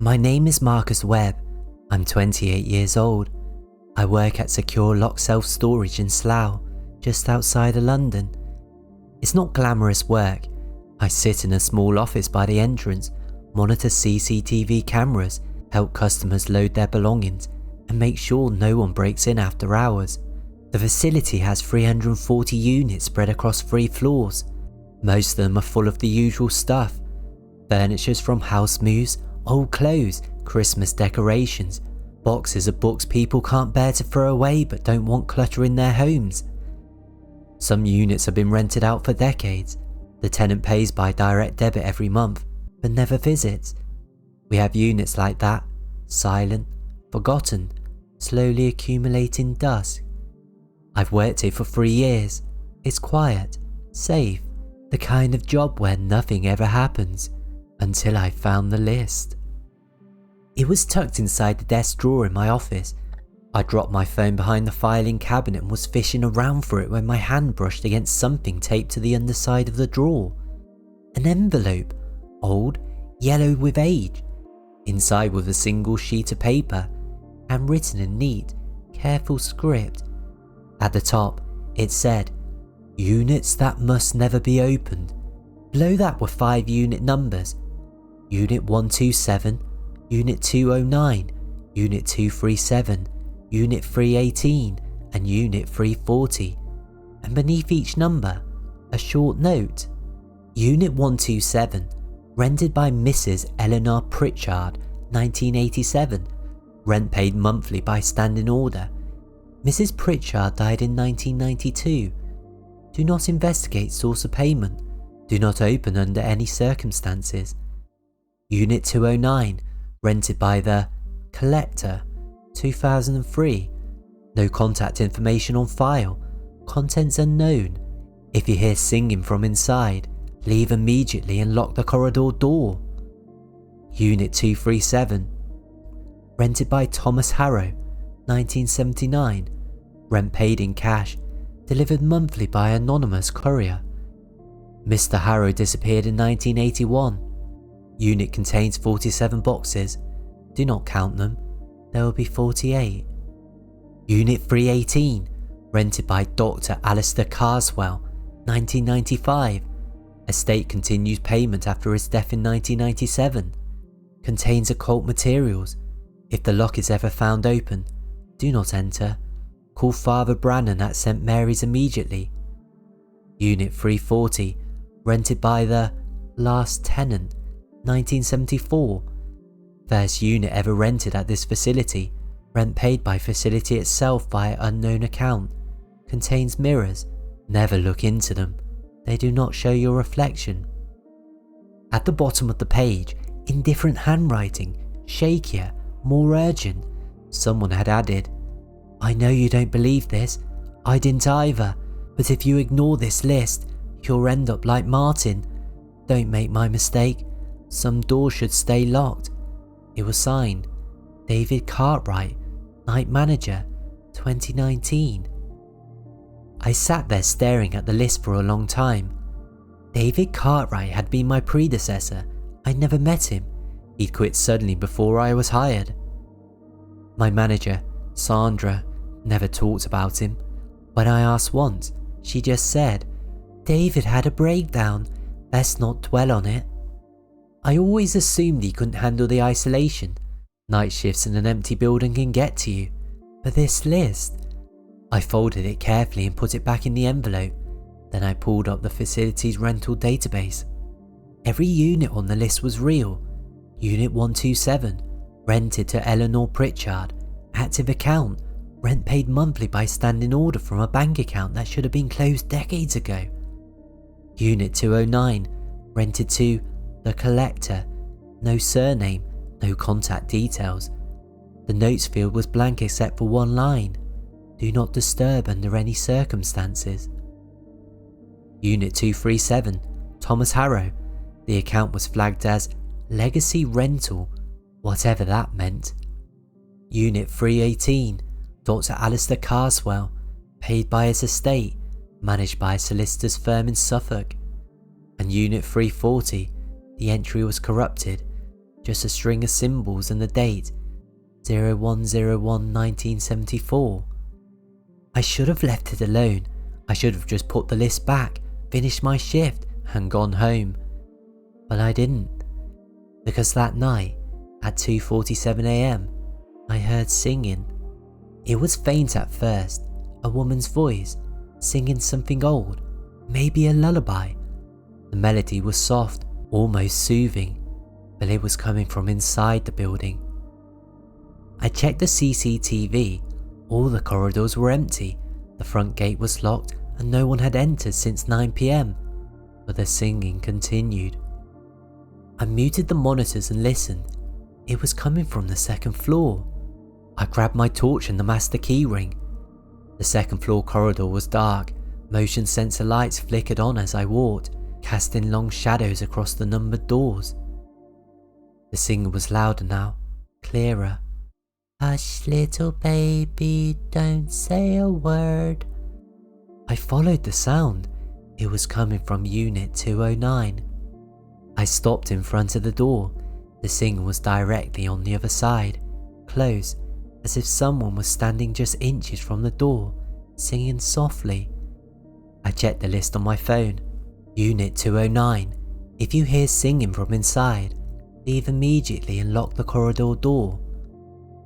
My name is Marcus Webb. I'm 28 years old. I work at Secure Lock Self-Storage in Slough, just outside of London. It's not glamorous work. I sit in a small office by the entrance, monitor CCTV cameras, help customers load their belongings, and make sure no one breaks in after hours. The facility has 340 units spread across 3 floors. Most of them are full of the usual stuff. Furnitures from house moves, old clothes, Christmas decorations, boxes of books people can't bear to throw away but don't want clutter in their homes. Some units have been rented out for decades. The tenant pays by direct debit every month, but never visits. We have units like that, silent, forgotten, slowly accumulating dust. I've worked here for 3 years. It's quiet, safe, the kind of job where nothing ever happens, until I found the list. It was tucked inside the desk drawer in my office. I dropped my phone behind the filing cabinet and was fishing around for it when my hand brushed against something taped to the underside of the drawer. An envelope, old, yellow with age. Inside was a single sheet of paper, handwritten in neat, careful script. At the top, it said, "Units that must never be opened." Below that were 5 unit numbers: Unit 127, Unit 209, Unit 237, Unit 318, and Unit 340. And beneath each number, a short note. Unit 127, rented by Mrs. Eleanor Pritchard, 1987. Rent paid monthly by standing order. Mrs. Pritchard died in 1992. Do not investigate source of payment. Do not open under any circumstances. Unit 209, rented by the Collector, 2003. No contact information on file. Contents unknown. If you hear singing from inside, leave immediately and lock the corridor door. Unit 237, rented by Thomas Harrow, 1979. Rent paid in cash, delivered monthly by anonymous courier. Mr. Harrow disappeared in 1981. Unit contains 47 boxes. Do not count them. There will be 48. Unit 318, rented by Dr. Alistair Karswell, 1995. Estate continues payment after his death in 1997. Contains occult materials. If the lock is ever found open, do not enter. Call Father Brannan at St. Mary's immediately. Unit 340, rented by the Last Tenant, 1974. First unit ever rented at this facility. Rent paid by facility itself via unknown account. Contains mirrors. Never look into them. They do not show your reflection. At the bottom of the page, in different handwriting, shakier, more urgent, someone had added, "I know you don't believe this. I didn't either. But if you ignore this list, you'll end up like Martin. Don't make my mistake. Some doors should stay locked." It was signed, David Cartwright, Night Manager, 2019. I sat there staring at the list for a long time. David Cartwright had been my predecessor. I never met him. He'd quit suddenly before I was hired. My manager, Sandra, never talked about him. When I asked once, she just said, "David had a breakdown. Best not dwell on it." I always assumed he couldn't handle the isolation. Night shifts in an empty building can get to you. But this list... I folded it carefully and put it back in the envelope. Then I pulled up the facility's rental database. Every unit on the list was real. Unit 127, rented to Eleanor Pritchard. Active account. Rent paid monthly by standing order from a bank account that should have been closed decades ago. Unit 209, rented to the Collector. No surname, no contact details. The notes field was blank except for one line. Do not disturb under any circumstances. Unit 237, Thomas Harrow. The account was flagged as Legacy Rental, whatever that meant. Unit 318, Dr. Alistair Karswell. Paid by his estate, managed by a solicitor's firm in Suffolk. And Unit 340, the entry was corrupted. just a string of symbols and the date 01/01/1974. I should have left it alone. I should have just put the list back, finished my shift and gone home. But I didn't, because that night at 2:47 a.m. I heard singing. It was faint at first, a woman's voice singing something old, maybe a lullaby. The melody was soft, almost soothing, but it was coming from inside the building. I checked the CCTV. All the corridors were empty, the front gate was locked and no one had entered since 9 p.m, but the singing continued. I muted the monitors and listened. It was coming from the second floor. I grabbed my torch and the master keyring. The second floor corridor was dark. Motion sensor lights flickered on as I walked, casting long shadows across the numbered doors. The singing was louder now, clearer. Hush little baby, don't say a word. I followed the sound. It was coming from Unit 209. I stopped in front of the door. The singer was directly on the other side, close, as if someone was standing just inches from the door, singing softly. I checked the list on my phone. Unit 209. If you hear singing from inside, leave immediately and lock the corridor door.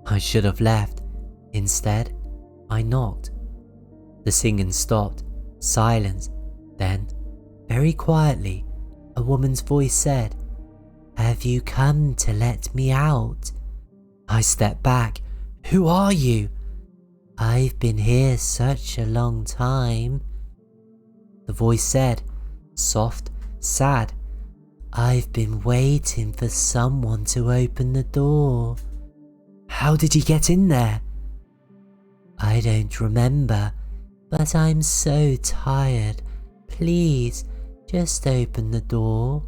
I should have left. Instead, I knocked. The singing stopped. Silence. Then, very quietly, a woman's voice said, "Have you come to let me out?" I stepped back. "Who are you?" "I've been here such a long time." The voice said, soft, sad, "I've been waiting for someone to open the door." "How did you get in there?" "I don't remember, but I'm so tired. Please, just open the door."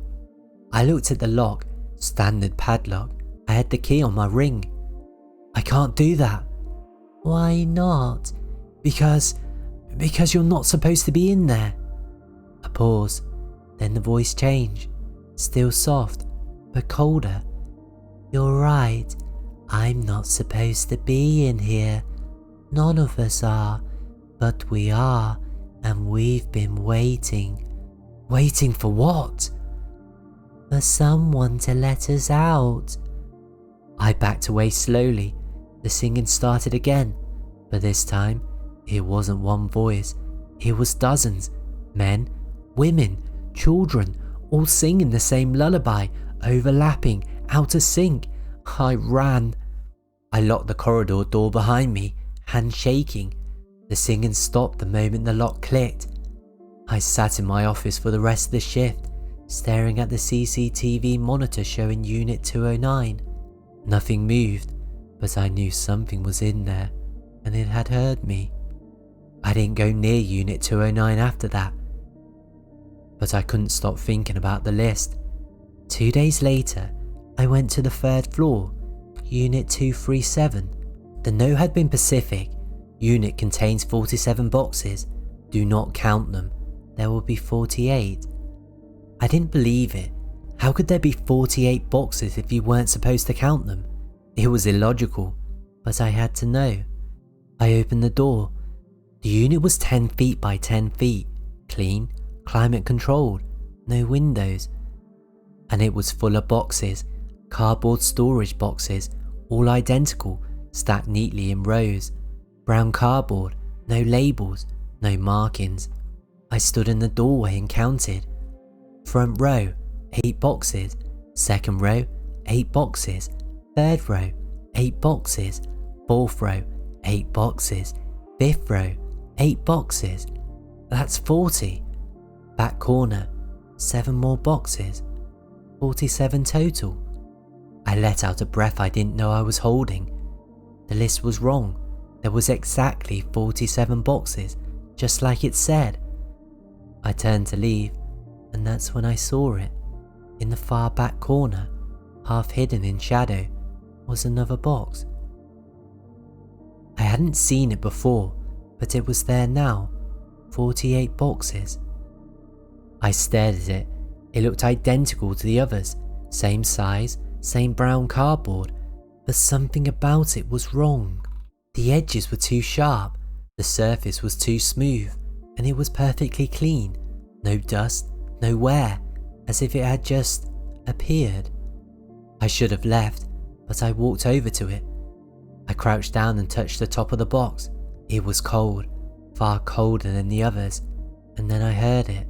I looked at the lock, standard padlock. I had the key on my ring. "I can't do that." "Why not?" Because you're not supposed to be in there." A pause, then the voice changed, still soft, but colder. "You're right, I'm not supposed to be in here. None of us are, but we are, and we've been waiting." "Waiting for what?" "For someone to let us out." I backed away slowly. The singing started again, but this time it wasn't one voice. It was dozens. Men, women, children, all singing the same lullaby, overlapping, out of sync. I ran. I locked the corridor door behind me, hand shaking. The singing stopped the moment the lock clicked. I sat in my office for the rest of the shift, staring at the CCTV monitor showing Unit 209. Nothing moved, but I knew something was in there, and it had heard me. I didn't go near Unit 209 after that, but I couldn't stop thinking about the list. 2 days later, I went to the third floor, Unit 237. The note had been Pacific. Unit contains 47 boxes. Do not count them. There will be 48. I didn't believe it. How could there be 48 boxes if you weren't supposed to count them? It was illogical, but I had to know. I opened the door. The unit was 10 feet by 10 feet, clean, climate controlled, no windows. And it was full of boxes, cardboard storage boxes, all identical, stacked neatly in rows. Brown cardboard, no labels, no markings. I stood in the doorway and counted. Front row, 8 boxes. Second row, 8 boxes. Third row, 8 boxes. Fourth row, 8 boxes. Fifth row, 8 boxes. That's 40. Back corner, 7 more boxes. 47 total. I let out a breath I didn't know I was holding. The list was wrong. There was exactly 47 boxes, just like it said. I turned to leave, and that's when I saw it. In the far back corner, half hidden in shadow, was another box. I hadn't seen it before, but it was there now. 48 boxes. I stared at it. It looked identical to the others. Same size, same brown cardboard, but something about it was wrong. The edges were too sharp, the surface was too smooth, and it was perfectly clean. No dust, no wear, as if it had just appeared. I should have left, but I walked over to it. I crouched down and touched the top of the box. It was cold, far colder than the others, and then I heard it,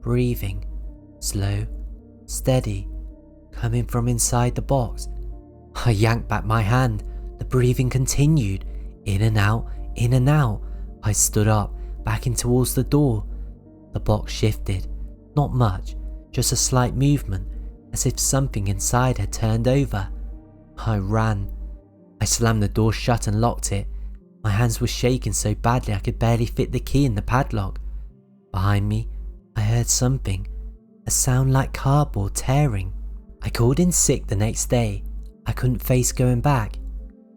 breathing, slow, steady, coming from inside the box. I yanked back my hand. The breathing continued, in and out, in and out. I stood up, backing towards the door. The box shifted, not much, just a slight movement, as if something inside had turned over. I ran. I slammed the door shut and locked it. My hands were shaking so badly I could barely fit the key in the padlock. Behind me, I heard something, a sound like cardboard tearing. I called in sick the next day. I couldn't face going back,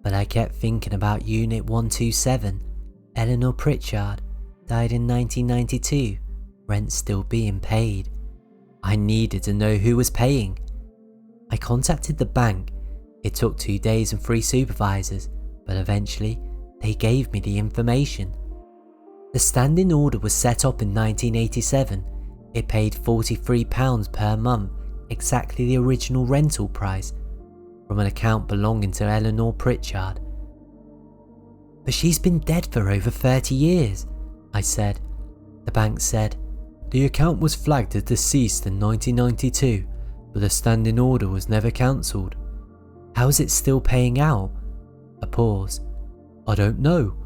but I kept thinking about Unit 127. Eleanor Pritchard died in 1992, rent still being paid. I needed to know who was paying. I contacted the bank. It took 2 days and 3 supervisors, but eventually they gave me the information. The standing order was set up in 1987. It paid £43 per month, exactly the original rental price, from an account belonging to Eleanor Pritchard. But she's been dead for over 30 years, I said. The bank said, the account was flagged as deceased in 1992, but the standing order was never cancelled. How is it still paying out? A pause. I don't know.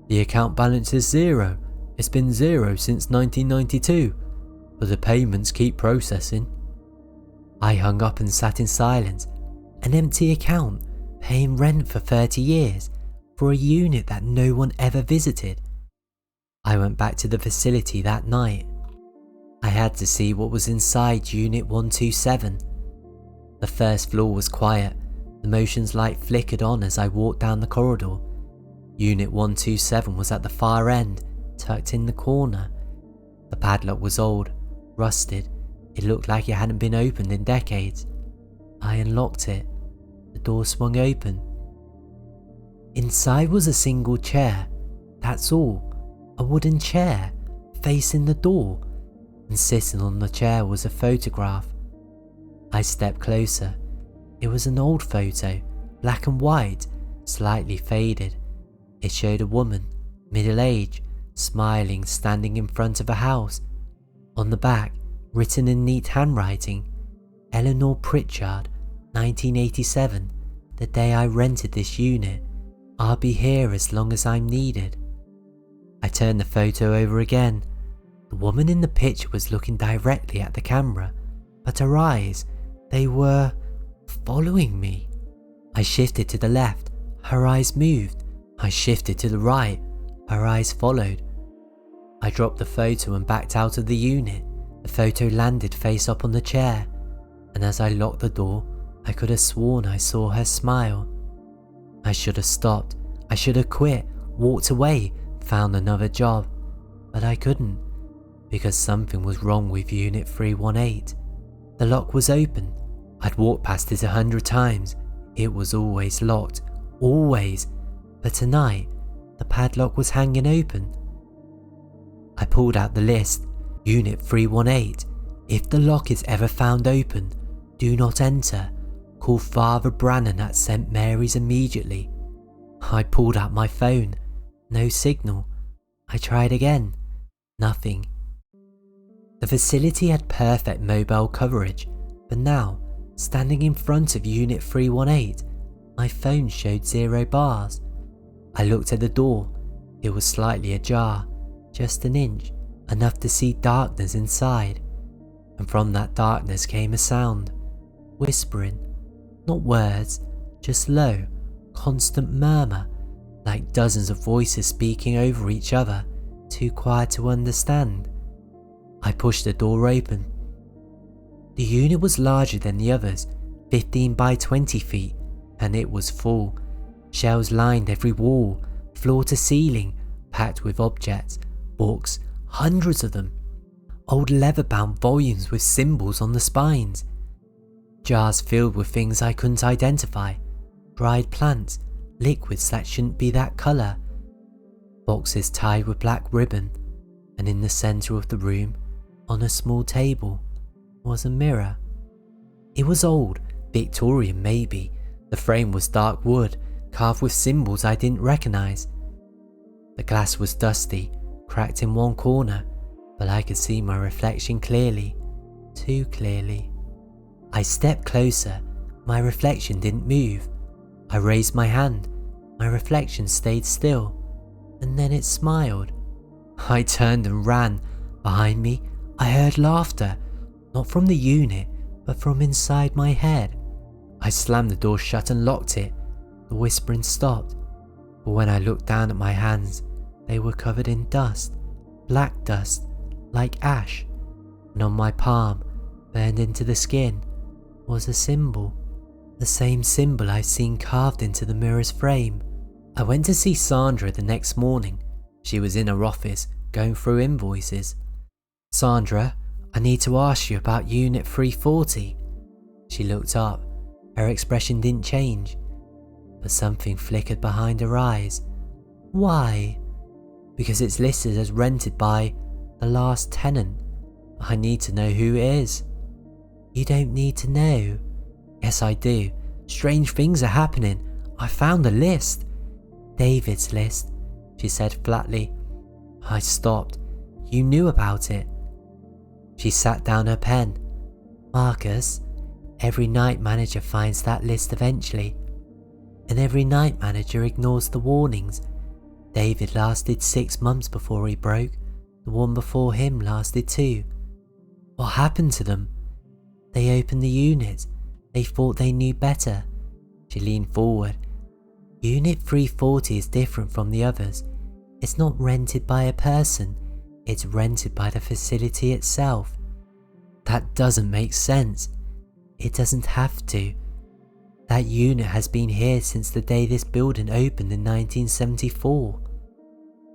The account balance is zero. It's been zero since 1992, but the payments keep processing. I hung up and sat in silence. An empty account, paying rent for 30 years, for a unit that no one ever visited. I went back to the facility that night. I had to see what was inside Unit 127. The first floor was quiet. The motions light flickered on as I walked down the corridor. Unit 127 was at the far end, tucked in the corner. The padlock was old, rusted. It looked like it hadn't been opened in decades. I unlocked it. The door swung open. Inside was a single chair. That's all. A wooden chair, facing the door. And sitting on the chair was a photograph. I stepped closer. It was an old photo, black and white, slightly faded. It showed a woman, middle-aged, smiling, standing in front of a house. On the back, written in neat handwriting, Eleanor Pritchard, 1987, the day I rented this unit. I'll be here as long as I'm needed. I turned the photo over again. The woman in the picture was looking directly at the camera, but her eyes, they were following me. I shifted to the left. Her eyes moved. I shifted to the right. Her eyes followed. I dropped the photo and backed out of the unit. The photo landed face up on the chair, and as I locked the door, I could have sworn I saw her smile. I should have stopped. I should have quit, walked away, found another job, but I couldn't, because something was wrong with Unit 318. The lock was open. I'd walked past it 100 times. It was always locked, always, but tonight the padlock was hanging open. I pulled out the list. Unit 318. If the lock is ever found open, do not enter. Call Father Brannan at St. Mary's immediately. I pulled out my phone. No signal. I tried again. Nothing. The facility had perfect mobile coverage, but now, standing in front of Unit 318, my phone showed 0 bars. I looked at the door. It was slightly ajar, just an inch, enough to see darkness inside. And from that darkness came a sound, whispering, not words, just low, constant murmur, like dozens of voices speaking over each other, too quiet to understand. I pushed the door open. The unit was larger than the others, 15 by 20 feet, and it was full. Shelves lined every wall, floor to ceiling, packed with objects, books, hundreds of them. Old leather-bound volumes with symbols on the spines. Jars filled with things I couldn't identify, dried plants, liquids that shouldn't be that colour, boxes tied with black ribbon, and in the centre of the room, on a small table, was a mirror. It was old, Victorian maybe. The frame was dark wood, carved with symbols I didn't recognise. The glass was dusty, cracked in one corner, but I could see my reflection clearly, too clearly. I stepped closer, my reflection didn't move. I raised my hand, my reflection stayed still, and then it smiled. I turned and ran. Behind me, I heard laughter, not from the unit, but from inside my head. I slammed the door shut and locked it. The whispering stopped, but when I looked down at my hands, they were covered in dust, black dust, like ash, and on my palm, burned into the skin, was a symbol, the same symbol I'd seen carved into the mirror's frame. I went to see Sandra the next morning. She was in her office, going through invoices. "Sandra, I need to ask you about Unit 340. She looked up. Her expression didn't change, but something flickered behind her eyes. "Why?" "Because it's listed as rented by the last tenant. I need to know who it is." "You don't need to know." "Yes, I do. Strange things are happening. I found a list." "David's list," she said flatly. I stopped. "You knew about it." She sat down her pen. "Marcus, every night manager finds that list eventually, and every night manager ignores the warnings. David lasted 6 months before he broke. The one before him lasted 2. What happened to them? They opened the unit. They thought they knew better." She leaned forward. "Unit 340 is different from the others. It's not rented by a person, it's rented by the facility itself." "That doesn't make sense." "It doesn't have to. That unit has been here since the day this building opened in 1974.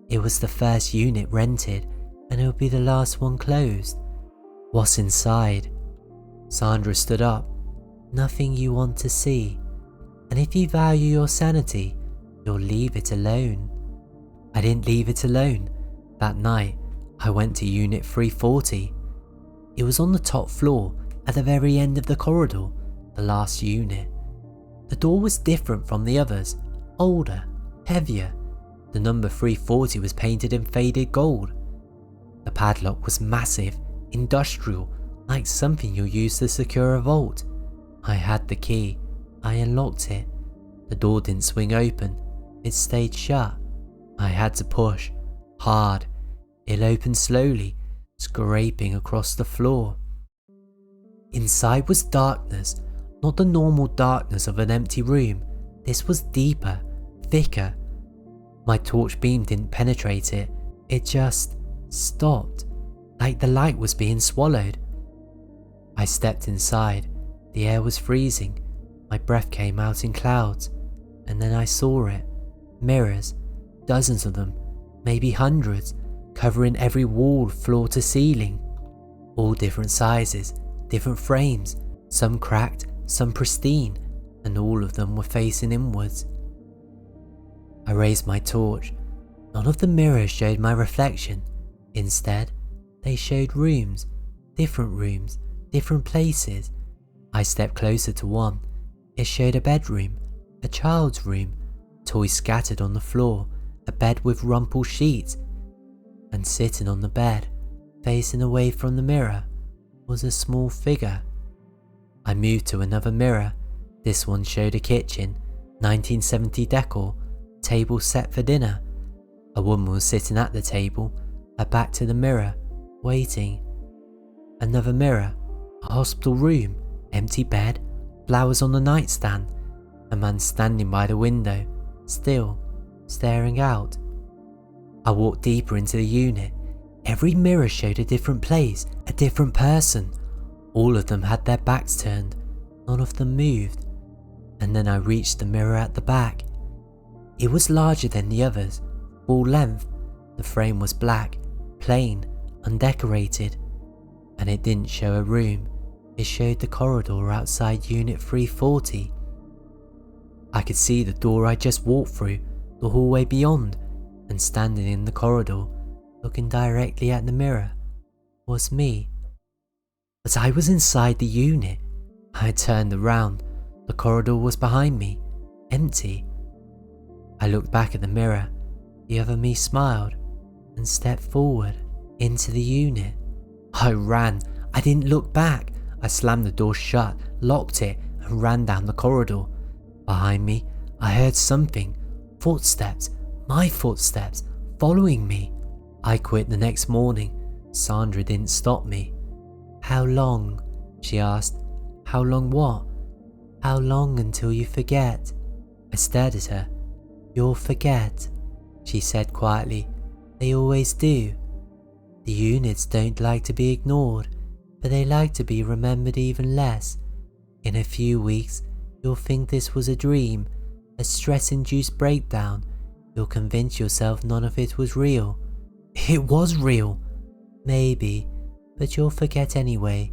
It was the first unit rented, and it will be the last one closed." "What's inside?" Sandra stood up. "Nothing you want to see. And if you value your sanity, you'll leave it alone." I didn't leave it alone. That night, I went to Unit 340. It was on the top floor, at the very end of the corridor, the last unit. The door was different from the others, older, heavier. The number 340 was painted in faded gold. The padlock was massive, industrial, like something you'll use to secure a vault. I had the key. I unlocked it. The door didn't swing open. It stayed shut. I had to push, hard. It opened slowly, scraping across the floor. Inside was darkness, not the normal darkness of an empty room. This was deeper, thicker. My torch beam didn't penetrate it. It just stopped, like the light was being swallowed. I stepped inside. The air was freezing. My breath came out in clouds. And then I saw it. Mirrors, dozens of them, maybe hundreds, covering every wall, floor to ceiling. All different sizes, different frames, some cracked, some pristine, and all of them were facing inwards. I raised my torch. None of the mirrors showed my reflection. Instead, they showed rooms, different places. I stepped closer to one. It showed a bedroom, a child's room, toys scattered on the floor, a bed with rumpled sheets, and sitting on the bed, facing away from the mirror, was a small figure. I moved to another mirror. This one showed a kitchen, 1970 decor, table set for dinner. A woman was sitting at the table, her back to the mirror, waiting. Another mirror, a hospital room, empty bed, flowers on the nightstand, a man standing by the window, still, staring out. I walked deeper into the unit. Every mirror showed a different place, a different person. All of them had their backs turned. None of them moved. And then I reached the mirror at the back. It was larger than the others, full length. The frame was black, plain, undecorated, and it didn't show a room. It showed the corridor outside Unit 340. I could see the door I just walked through, the hallway beyond, and standing in the corridor, looking directly at the mirror, was me. But I was inside the unit. I turned around. The corridor was behind me, empty. I looked back at the mirror. The other me smiled and stepped forward into the unit. I ran. I didn't look back. I slammed the door shut, locked it, and ran down the corridor. Behind me, I heard something. Footsteps. My footsteps. Following me. I quit the next morning. Sandra didn't stop me. "How long?" she asked. "How long what?" "How long until you forget?" I stared at her. "You'll forget," she said quietly. "They always do. The units don't like to be ignored, but they like to be remembered even less. In a few weeks, you'll think this was a dream, a stress-induced breakdown. You'll convince yourself none of it was real." "It was real." "Maybe, but you'll forget anyway."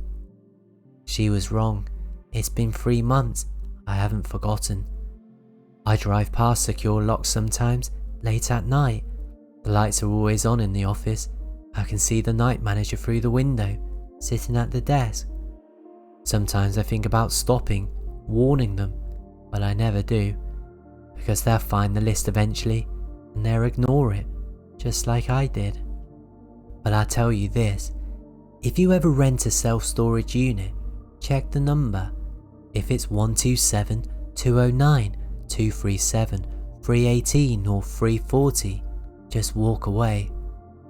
She was wrong. It's been 3 months. I haven't forgotten. I drive past secure locks sometimes, late at night. The lights are always on in the office. I can see the night manager through the window, sitting at the desk. Sometimes I think about stopping, warning them, but I never do, because they'll find the list eventually, and they'll ignore it, just like I did. But I'll tell you this, if you ever rent a self-storage unit, check the number. If it's 127, 209, 237, 318 or 340, just walk away.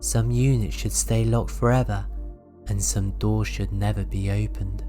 Some units should stay locked forever, and some doors should never be opened.